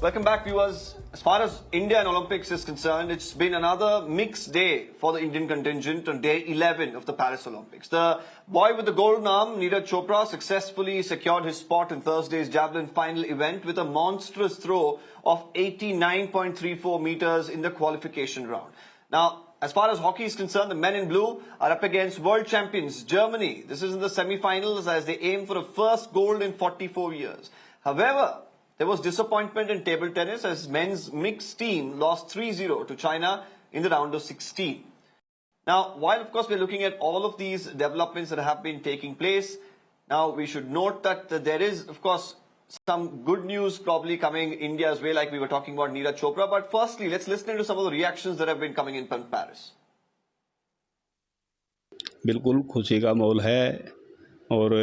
Welcome back, viewers. As far as India and Olympics is concerned, it's been another mixed day for the Indian contingent on day 11 of the Paris Olympics. The boy with the golden arm, Neeraj Chopra, successfully secured his spot in Thursday's javelin final event with a monstrous throw of 89.34 meters in the qualification round. Now, as far as hockey is concerned, the men in blue are up against world champions Germany. This is in the semi-finals as they aim for a first gold in 44 years. However, there was disappointment in table tennis as men's mixed team lost 3-0 to China in the round of 16. Now, while of course we're looking at all of these developments that have been taking place, now we should note that there is of course some good news probably coming India's way, like we were talking about Neeraj Chopra. But firstly, let's listen to some of the reactions that have been coming in from Paris. बिल्कुल खुशी का माहौल है और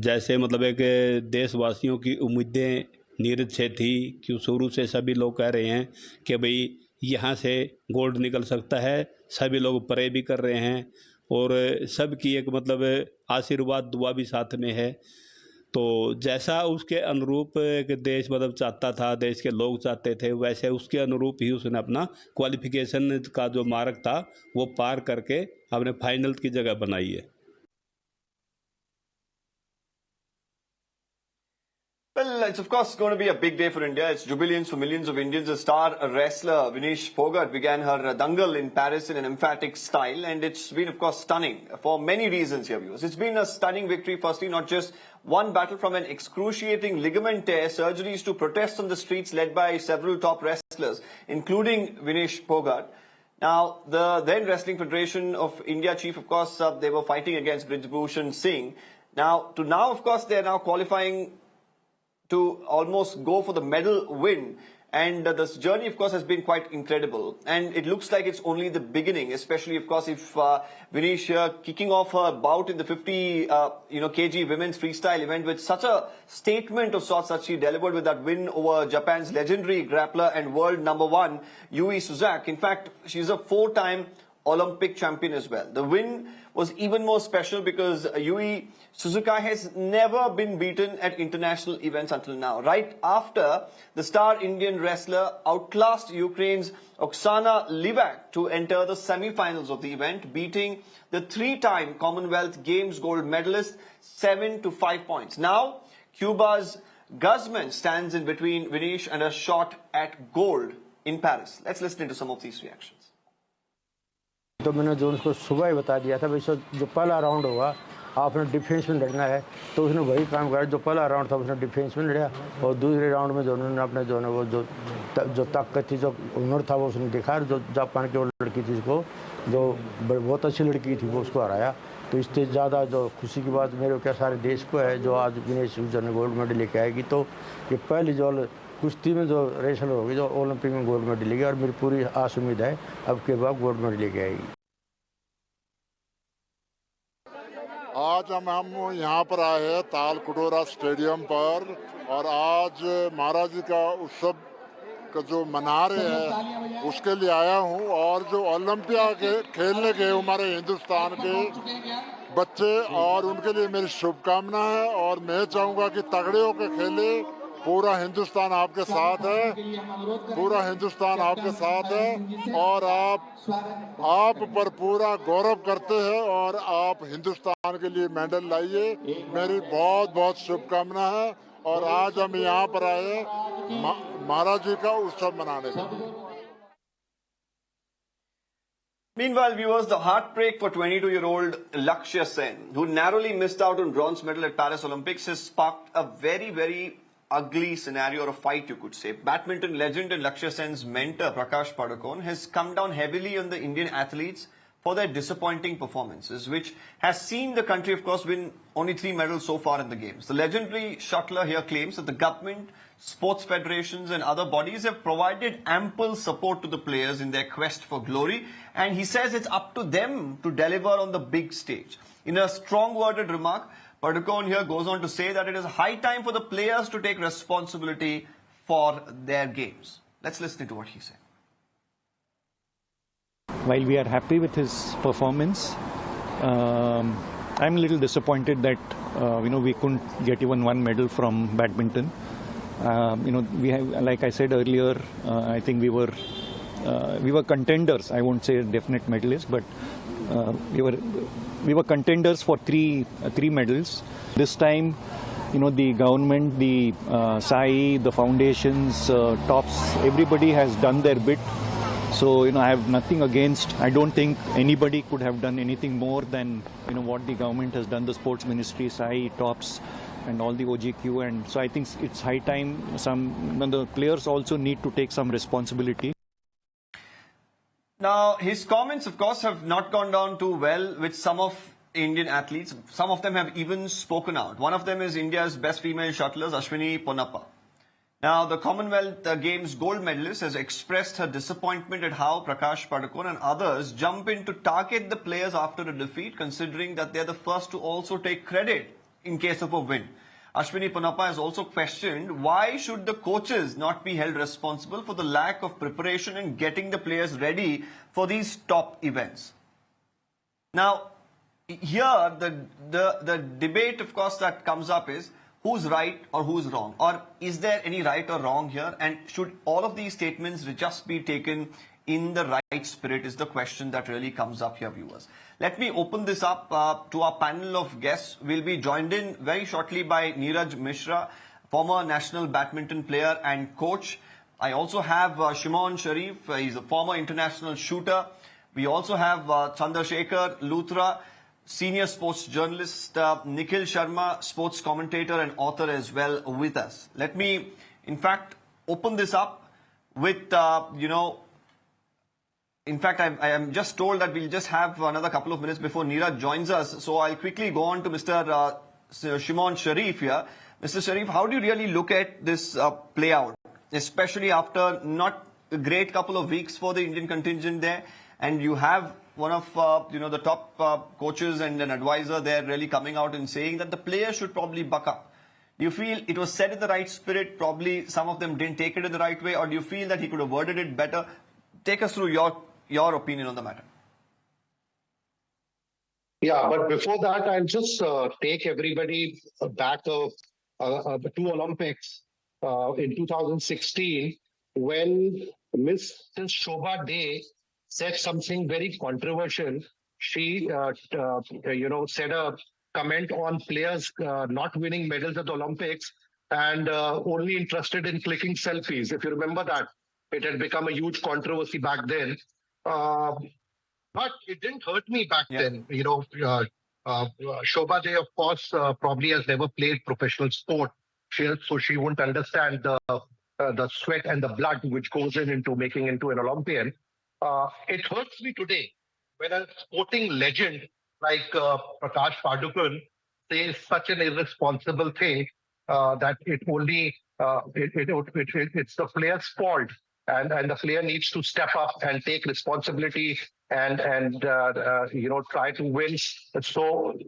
जैसे मतलब एक देशवासियों की उम्मीदें नीरज से थी कि शुरू से सभी लोग कह रहे हैं कि भाई यहाँ से गोल्ड निकल सकता है, सभी लोग प्रे भी कर रहे हैं और सबकी एक मतलब आशीर्वाद दुआ भी साथ में है। तो जैसा उसके अनुरूप एक देश मतलब चाहता था, देश के लोग चाहते थे, वैसे उसके अनुरूप ही उसने अपना क्वालिफिकेशन का जो मार्ग था वो पार करके अपने फाइनल की जगह बनाई है। Well, it's of course going to be a big day for India. It's jubilance for millions of Indians. The star wrestler Vinesh Phogat began her dangle in Paris in an emphatic style, and it's been of course stunning for many reasons here, viewers. It's been a stunning victory. Firstly, not just one battle from an excruciating ligament tear, surgeries to protests on the streets led by several top wrestlers, including Vinesh Phogat. Now, the then Wrestling Federation of India chief, of course, they were fighting against Brijbhushan Singh. Now, of course, they are now qualifying to almost go for the medal win, and this journey of course has been quite incredible, and it looks like it's only the beginning, especially of course if Vinesh kicking off her bout in the 50 kg women's freestyle event with such a statement of sorts that she delivered with that win over Japan's legendary grappler and world #1 Yui Suzak. In fact, she's a 4-time Olympic champion as well. The win was even more special because Yui Suzuki has never been beaten at international events until now. Right after the star Indian wrestler outclassed Ukraine's Oksana Livak to enter the semi-finals of the event, beating the 3-time Commonwealth Games gold medalist 7-5 points. Now, Cuba's Guzman stands in between Vinesh and a shot at gold in Paris. Let's listen to some of these reactions. तो मैंने जो उसको सुबह ही बता दिया था भाई जो पहला राउंड होगा आपने डिफेंस में लड़ना है, तो उसने वही काम करा। जो पहला राउंड था उसने डिफेंस में लड़ा और दूसरे राउंड में जो उन्होंने अपने जो है वो जो ताकत थी, जो हुनर था वो उसने दिखाया। जो जापान की वो लड़की थी उसको जो बहुत अच्छी लड़की थी वो उसको हराया। तो इससे ज़्यादा जो खुशी की बात मेरे क्या सारे देश को है जो आज विनेश ने गोल्ड मेडल लेके आएगी। तो ये पहली जो कुश्ती में जो रेसलर होगी जो ओलंपिक में गोल्ड मेडल लेगी, और मेरी पूरी आस उम्मीद है अब के बाद गोल्ड मेडल लेके आएगी। आज हम यहाँ पर आए हैं ताल कटोरा स्टेडियम पर, और आज महाराज जी का उत्सव का जो मना रहे हैं उसके लिए आया हूँ। और जो ओलंपिया के खेलने के हमारे हिंदुस्तान के बच्चे और उनके लिए मेरी शुभकामना है, और मैं चाहूँगा कि तगड़े होकर खेले। पूरा हिंदुस्तान आपके साथ है, पूरा हिंदुस्तान आपके साथ है, और आप पर पूरा गौरव करते हैं, और आप हिंदुस्तान के लिए मेडल लाइए। मेरी बहुत बहुत शुभकामना है। और आज हम यहाँ पर आए महाराज जी का उत्सव मनाने के लिए। Meanwhile, viewers, the heartbreak for 22-year-old Lakshya Sen, who narrowly missed out on bronze medal at Paris Olympics, has sparked a very, very ugly scenario, or a fight you could say. Badminton legend and Lakshya Sen's mentor Prakash Padukone has come down heavily on the Indian athletes for their disappointing performances, which has seen the country of course win only 3 medals so far in the games. The legendary shuttler here claims that the government, sports federations and other bodies have provided ample support to the players in their quest for glory, and he says it's up to them to deliver on the big stage. In a strong-worded remark, Padukone here goes on to say that it is high time for the players to take responsibility for their games. Let's listen to what he said. While we are happy with his performance, I'm a little disappointed that we couldn't get even one medal from badminton. We have, like I said earlier, I think we were contenders. I won't say definite medalists, but we were contenders for three medals. This time, the government, the SAI, the foundations, tops, everybody has done their bit. So, I have nothing against. I don't think anybody could have done anything more than, what the government has done, the sports ministry, SAI, tops, and all the OGQ. And so I think it's high time the players also need to take some responsibility. Now, his comments, of course, have not gone down too well with some of Indian athletes. Some of them have even spoken out. One of them is India's best female shuttlers, Ashwini Ponnappa. Now, the Commonwealth Games gold medalist has expressed her disappointment at how Prakash Padukone and others jump in to target the players after a defeat, considering that they're the first to also take credit in case of a win. Ashwini Ponnappa has also questioned why should the coaches not be held responsible for the lack of preparation in getting the players ready for these top events. Now, here the debate, of course, that comes up is who's right or who's wrong, or is there any right or wrong here, and should all of these statements just be taken in the right spirit is the question that really comes up here, viewers. Let me open this up to our panel of guests. We'll be joined in very shortly by Neeraj Mishra, former national badminton player and coach. I also have Shimon Sharif, he's a former international shooter. We also have Chandrasekhar Luthra, senior sports journalist, Nikhil Sharma, sports commentator and author as well with us. Let me, in fact, open this up with, in fact, I am just told that we'll just have another couple of minutes before Neeraj joins us. So I'll quickly go on to Mr. Shimon Sharif here. Mr. Sharif, how do you really look at this play out, especially after not a great couple of weeks for the Indian contingent there, and you have one of the top coaches and an advisor there really coming out and saying that the players should probably buck up. Do you feel it was said in the right spirit? Probably some of them didn't take it in the right way, or do you feel that he could have worded it better? Take us through your opinion on the matter. Yeah, but before that, I'll just take everybody back to Olympics in 2016 when Miss Shobha Day said something very controversial. She, said a comment on players not winning medals at the Olympics and only interested in clicking selfies. If you remember that, it had become a huge controversy back then. But it didn't hurt me back then. Shobha Day, of course, probably has never played professional sport, so she wouldn't understand the sweat and the blood which goes into making into an Olympian. It hurts me today when a sporting legend like Prakash Padukone says such an irresponsible thing that it only it's the player's fault, and the player needs to step up and take responsibility and try to win. So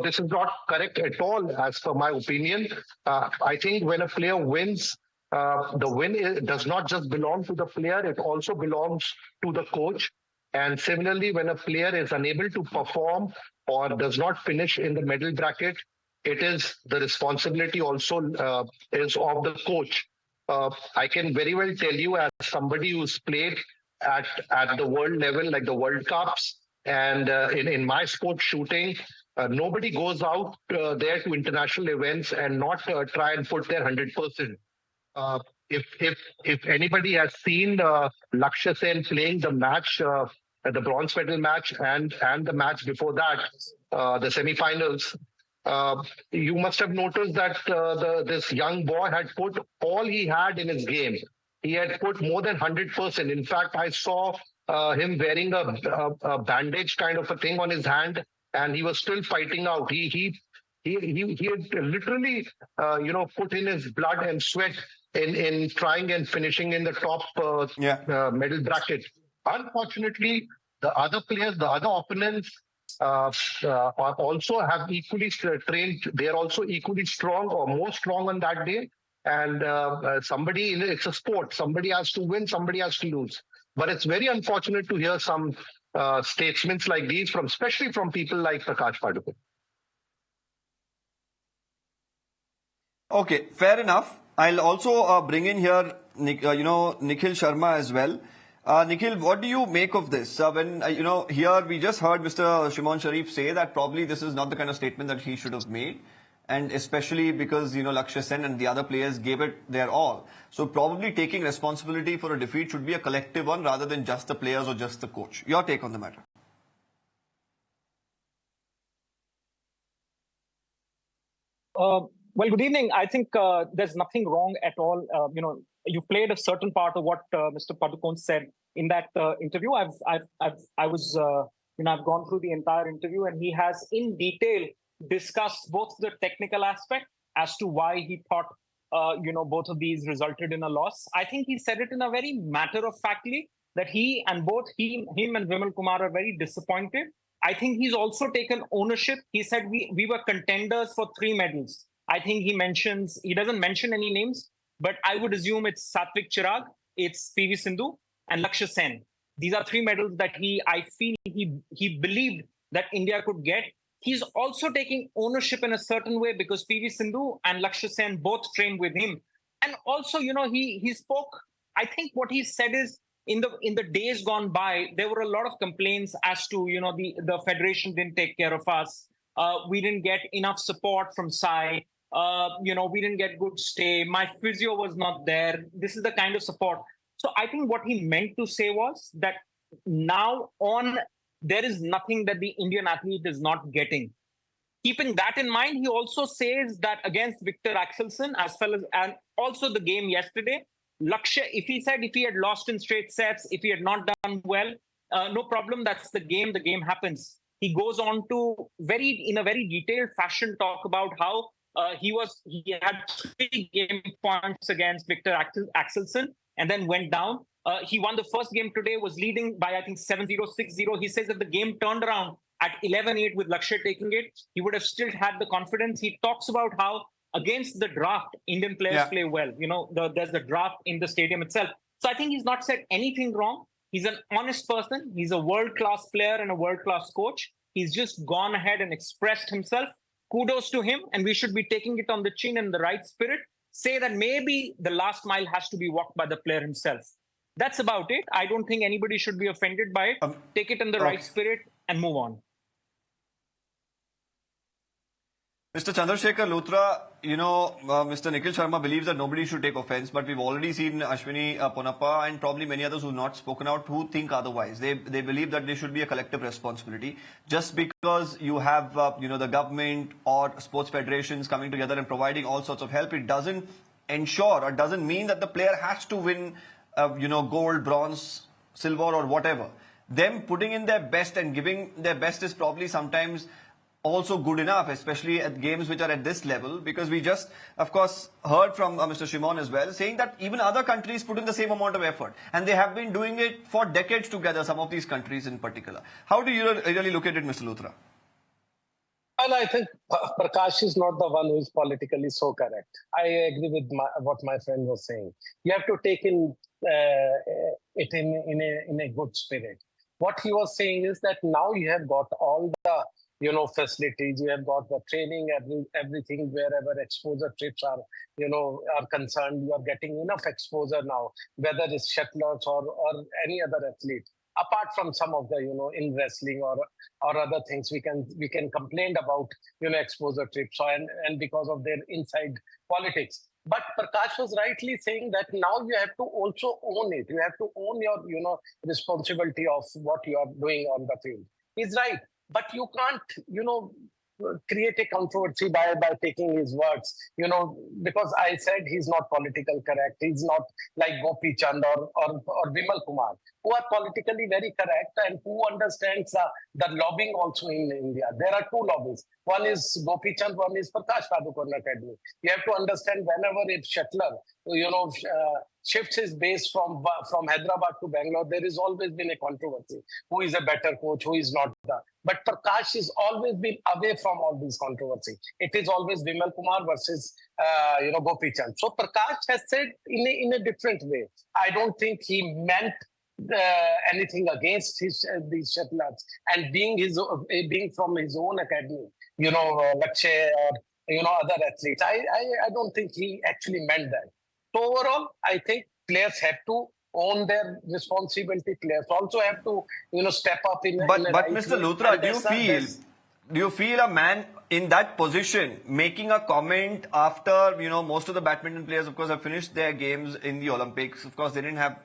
this is not correct at all, as per my opinion. I think when a player wins, the win does not just belong to the player; it also belongs to the coach. And similarly, when a player is unable to perform or does not finish in the medal bracket, it is the responsibility also is of the coach. I can very well tell you, as somebody who's played at the world level, like the World Cups, and in my sport, shooting, nobody goes out there to international events and not try and put their 100%. If anybody has seen Lakshya Sen playing the match, the bronze medal match, and the match before that, the semi-finals, you must have noticed that this young boy had put all he had in his game. He had put more than 100%. In fact, I saw him wearing a bandage kind of a thing on his hand, and he was still fighting out. He had literally, put in his blood and sweat in trying and finishing in the top medal bracket. Unfortunately, the other players, the other opponents, also have equally trained. They are also equally strong or more strong on that day. And it's a sport. Somebody has to win, somebody has to lose. But it's very unfortunate to hear some statements like these, especially from people like Prakash Padukone. Okay, fair enough. I'll also bring in here, Nikhil Sharma as well. Nikhil, what do you make of this? When, here we just heard Mr. Shimon Sharif say that probably this is not the kind of statement that he should have made. And especially because, Lakshya Sen and the other players gave it their all. So probably taking responsibility for a defeat should be a collective one rather than just the players or just the coach. Your take on the matter? Well, good evening. I think there's nothing wrong at all. You played a certain part of what Mr. Padukone said in that interview. I've gone through the entire interview, and he has in detail discussed both the technical aspect as to why he thought, both of these resulted in a loss. I think he said it in a very matter-of-factly that him and Vimal Kumar are very disappointed. I think he's also taken ownership. He said we were contenders for 3 medals. I think he doesn't mention any names, but I would assume it's Satvik Chirag, it's PV Sindhu, and Lakshya Sen. These are 3 medals that I feel he believed that India could get. He's also taking ownership in a certain way because PV Sindhu and Lakshya Sen both trained with him. And also, he spoke, I think what he said is, in the days gone by, there were a lot of complaints as to, the federation didn't take care of us. We didn't get enough support from Sai. We didn't get good stay. My physio was not there. This is the kind of support. So I think what he meant to say was that now on, there is nothing that the Indian athlete is not getting. Keeping that in mind, he also says that against Victor Axelsen, and also the game yesterday, Lakshya, if he had lost in straight sets, if he had not done well, no problem. That's the game. The game happens. He goes on to in a very detailed fashion talk about how he had 3 game points against Victor Axelsen and then went down. He won the first game today, was leading by, I think, 7-0, 6-0. He says if the game turned around at 11-8 with Lakshya taking it, he would have still had the confidence. He talks about how against the draft, Indian players play well. There's the draft in the stadium itself. So I think he's not said anything wrong. He's an honest person. He's a world-class player and a world-class coach. He's just gone ahead and expressed himself. Kudos to him, and we should be taking it on the chin in the right spirit. Say that maybe the last mile has to be walked by the player himself. That's about it. I don't think anybody should be offended by it. Take it in the right spirit and move on. Mr. Chandrasekhar Luthra, Mr. Nikhil Sharma believes that nobody should take offense, but we've already seen Ashwini Ponappa and probably many others who have not spoken out who think otherwise. They believe that there should be a collective responsibility. Just because you have, the government or sports federations coming together and providing all sorts of help, it doesn't ensure or doesn't mean that the player has to win, gold, bronze, silver or whatever. Them putting in their best and giving their best is probably sometimes also good enough, especially at games which are at this level, because we just, of course, heard from Mr. Shimon as well, saying that even other countries put in the same amount of effort, and they have been doing it for decades together, some of these countries in particular. How do you really look at it, Mr. Luthra? Well, I think Prakash is not the one who is politically so correct. I agree with what my friend was saying. You have to take it in a good spirit. What he was saying is that now you have got all the facilities, you have got the training, everything, wherever exposure trips are concerned, you are getting enough exposure now, whether it's shuttlers or any other athlete. Apart from some of the, in wrestling or other things, we can complain about, exposure trips and because of their inside politics. But Prakash was rightly saying that now you have to also own it. You have to own your, responsibility of what you are doing on the field. He's right. But you can't, create a controversy by taking his words, because I said he's not politically correct. He's not like Gopi Chand or Vimal Kumar, who are politically very correct and who understands the lobbying also in India. There are 2 lobbies. One is Gopi Chand, one is Prakash Padukone Academy. You have to understand whenever a shuttler, shifts his base from Hyderabad to Bangalore, there has always been a controversy. Who is a better coach? Who is not the? But Prakash has always been away from all these controversy. It is always Vimal Kumar versus Gopi Chand. So Prakash has said in a different way. I don't think he meant anything against these shuttlers, and being from his own academy, Lakshya other athletes. I don't think he actually meant that. So overall, I think players have to own their responsibility. Players also have to, step up in But the right Mr. way. Luthra, And do you feel a man in that position making a comment after most of the badminton players, of course, have finished their games in the Olympics? Of course, they didn't have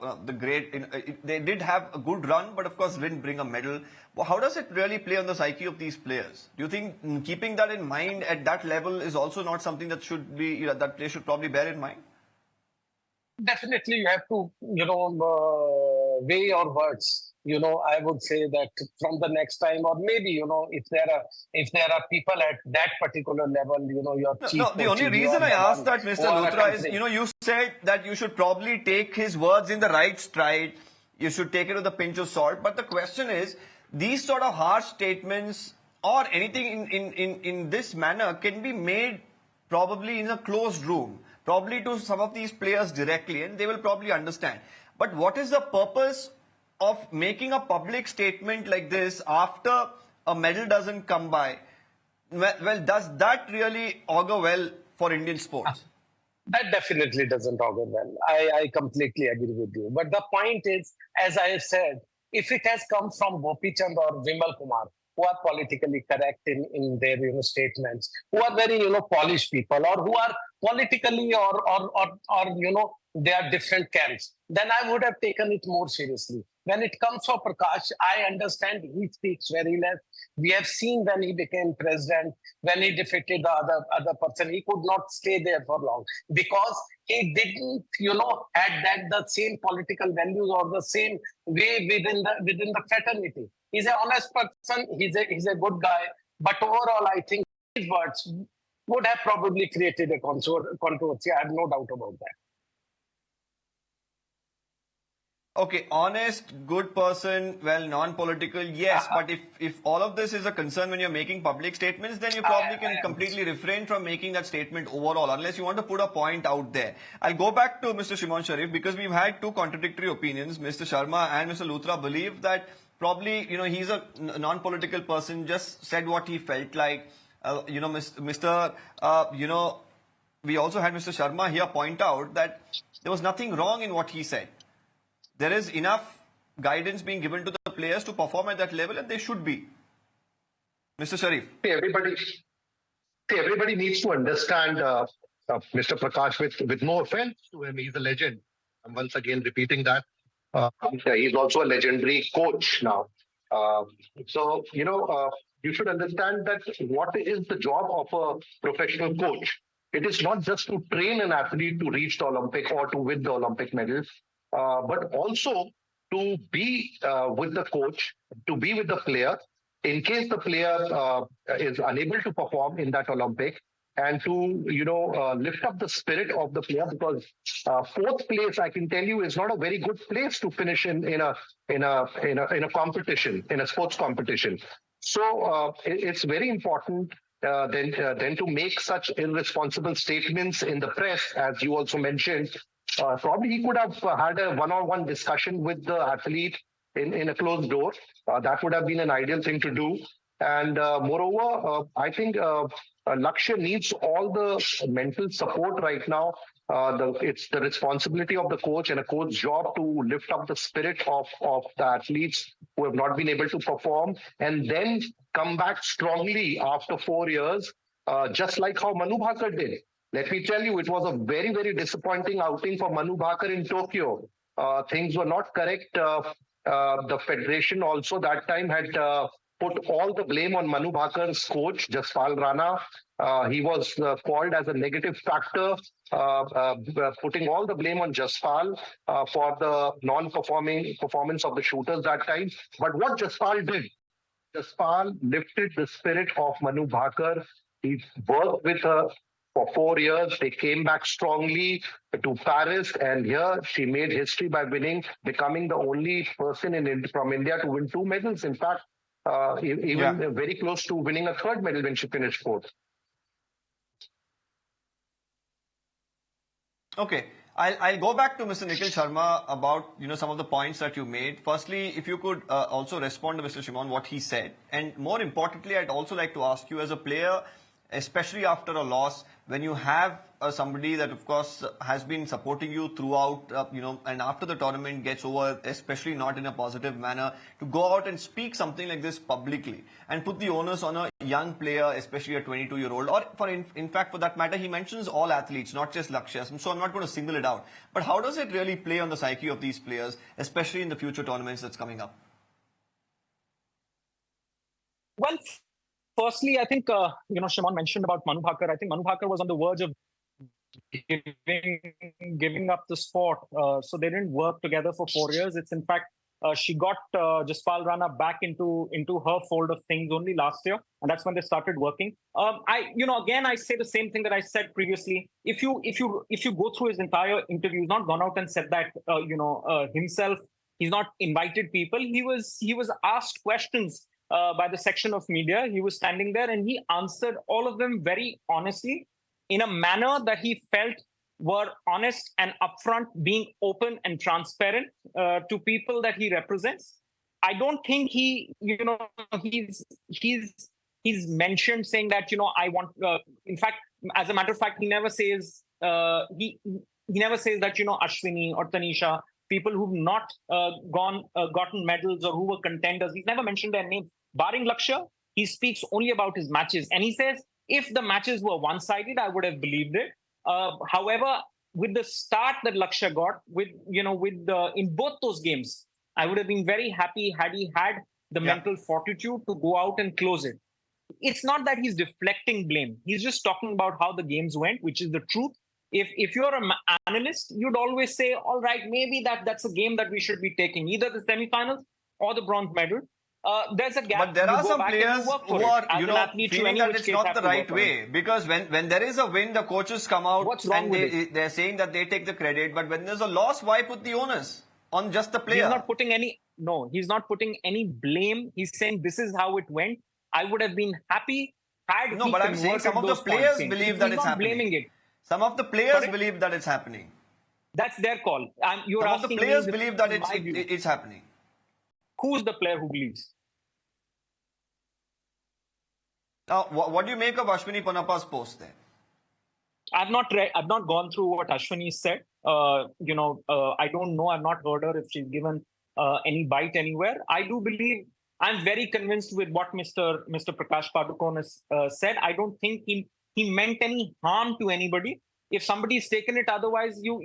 they did have a good run, but of course didn't bring a medal. Well, how does it really play on the psyche of these players? Do you think keeping that in mind at that level is also not something that should be that they should probably bear in mind? definitely you have to, weigh your words. I would say that from the next time, or maybe, if there are people at that particular level, your chief No, the only coaches, reason I asked that, Mr. who are Luthra, is, accompanying. you said that you should probably take his words in the right stride. You should take it with a pinch of salt. But the question is, these sort of harsh statements or anything in this manner can be made probably in a closed room, probably to some of these players directly, and they will probably understand. But what is the purpose of making a public statement like this after a medal doesn't come by? Well, does that really augur well for Indian sports? That definitely doesn't augur well. I completely agree with you. But the point is, as I have said, if it has come from Gopi Chand or Vimal Kumar, who are politically correct in their statements, who are very polished people, or who are politically or they are different camps, then I would have taken it more seriously. When it comes for Prakash, I understand he speaks very less. We have seen when he became president, when he defeated the other person, he could not stay there for long because he didn't, had the same political values or the same way within the fraternity. He's an honest person. He's a good guy. But overall, I think his words would have probably created a controversy. I have no doubt about that. Okay, honest, good person, well, non-political, yes. But if all of this is a concern when you're making public statements, then you probably can completely refrain from making that statement overall, unless you want to put a point out there. I'll go back to Mr. Shimon Sharif because we've had two contradictory opinions. Mr. Sharma and Mr. Luthra believe that probably, he's a non-political person, just said what he felt like. We also had Mr. Sharma here point out that there was nothing wrong in what he said. There is enough guidance being given to the players to perform at that level, and they should be. Mr. Sharif. Everybody needs to understand Mr. Prakash with no offense to him. He's a legend. I'm once again repeating that. He's also a legendary coach now. You should understand that what is the job of a professional coach? It is not just to train an athlete to reach the Olympic or to win the Olympic medals. But also to be with the coach, to be with the player, in case the player is unable to perform in that Olympic, and to lift up the spirit of the player, because fourth place, I can tell you, is not a very good place to finish in a competition, in a sports competition. So it's very important then to make such irresponsible statements in the press, as you also mentioned. Probably he could have had a one-on-one discussion with the athlete in a closed door. That would have been an ideal thing to do. And moreover, I think Lakshya needs all the mental support right now. It's the responsibility of the coach and a coach's job to lift up the spirit of the athletes who have not been able to perform and then come back strongly after 4 years, just like how Manu Bhaker did. Let me tell you, it was a very, very disappointing outing for Manu Bhaker in Tokyo. Things were not correct. The federation also that time had put all the blame on Manu Bhaker's coach, Jaspal Rana. He was called as a negative factor, putting all the blame on Jaspal for the non-performing performance of the shooters that time. But what Jaspal did, Jaspal lifted the spirit of Manu Bhaker. He worked with her for 4 years. They came back strongly to Paris, and here she made history by becoming the only person from India to win 2 medals. In fact, even very close to winning a 3rd medal when she finished 4th. Okay, I'll go back to Mr. Nikhil Sharma about some of the points that you made. Firstly, if you could also respond to Mr. Shimon what he said, and more importantly, I'd also like to ask you as a player. especially after a loss, when you have somebody that, of course, has been supporting you throughout, and after the tournament gets over, especially not in a positive manner, to go out and speak something like this publicly and put the onus on a young player, especially a 22-year-old, or in fact, for that matter, he mentions all athletes, not just Lakshya, so I'm not going to single it out. But how does it really play on the psyche of these players, especially in the future tournaments that's coming up? Well, firstly, I think, Shimon mentioned about Manu Bhaker. I think Manu Bhaker was on the verge of giving up the sport. So they didn't work together for 4 years. It's in fact, she got Jaspal Rana back into her fold of things only last year. And that's when they started working. Again, I say the same thing that I said previously. If you go through his entire interview, he's not gone out and said that, himself. He's not invited people. He was asked questions by the section of media. He was standing there and he answered all of them very honestly, in a manner that he felt were honest and upfront, being open and transparent to people that he represents. I don't think he's mentioned saying that, I want, in fact, as a matter of fact, he never says, he never says that, Ashwini or Tanisha, people who've not gotten medals or who were contenders, he's never mentioned their names. Barring Lakshya, he speaks only about his matches. And he says, if the matches were one-sided, I would have believed it. However, with the start that Lakshya got, in both those games, I would have been very happy had he had the mental fortitude to go out and close it. It's not that he's deflecting blame. He's just talking about how the games went, which is the truth. If you're an analyst, you'd always say, all right, maybe that's a game that we should be taking, either the semifinals or the bronze medal. There's a gap. But there are some players who are, feeling that it's not the right way. Because when there is a win, the coaches come out and they're saying that they take the credit. But when there's a loss, why put the onus on just the player? He's not putting any blame. He's saying this is how it went. I would have been happy had No, but I'm saying some of the players believe that it's happening. Blaming it. Some of the players believe that it's happening. That's their call. Some of the players believe that it's happening. Who's the player who believes? Now, what do you make of Ashwini Ponappa's post there? I've not gone through what Ashwini said. I don't know. I've not heard her if she's given any bite anywhere. I do believe, I'm very convinced with what Mr. Prakash Padukone said. I don't think he meant any harm to anybody. If somebody's taken it otherwise, you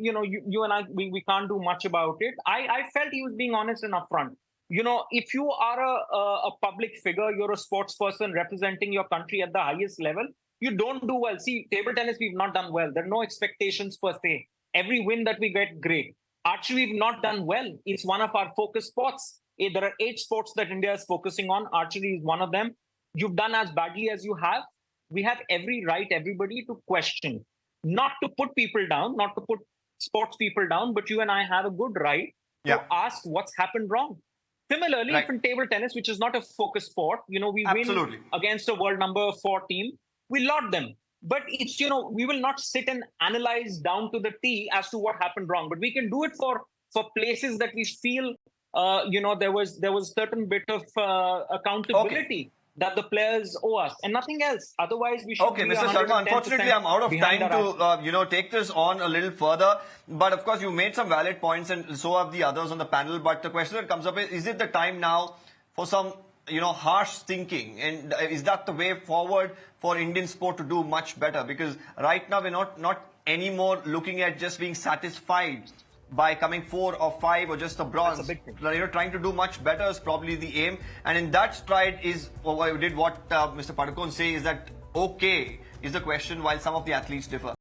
and I, we can't do much about it. I felt he was being honest and upfront. If you are a public figure, you're a sports person representing your country at the highest level, you don't do well. See, table tennis, we've not done well. There are no expectations per se. Every win that we get, great. Archery, we've not done well. It's one of our focus sports. There are 8 sports that India is focusing on. Archery is one of them. You've done as badly as you have. We have every right, everybody, to question. Not to put people down, not to put sports people down, but you and I have a good right to ask what's happened wrong. Similarly, if in table tennis, which is not a focus sport, we win against a world number 4 team, we lot them. But it's, we will not sit and analyze down to the T as to what happened wrong. But we can do it for places that we feel, there was certain bit of accountability that the players owe us and nothing else. Otherwise, we should Okay, Mr. Sharma, unfortunately, I'm out of time to, take this on a little further. But of course, you made some valid points and so have the others on the panel. But the question that comes up is it the time now for some, harsh thinking? And is that the way forward for Indian sport to do much better? Because right now, we're not anymore looking at just being satisfied by coming 4 or 5 or just a bronze. That's a big thing. Trying to do much better is probably the aim. And in that stride is what Mr. Padukone say is that okay is the question while some of the athletes differ.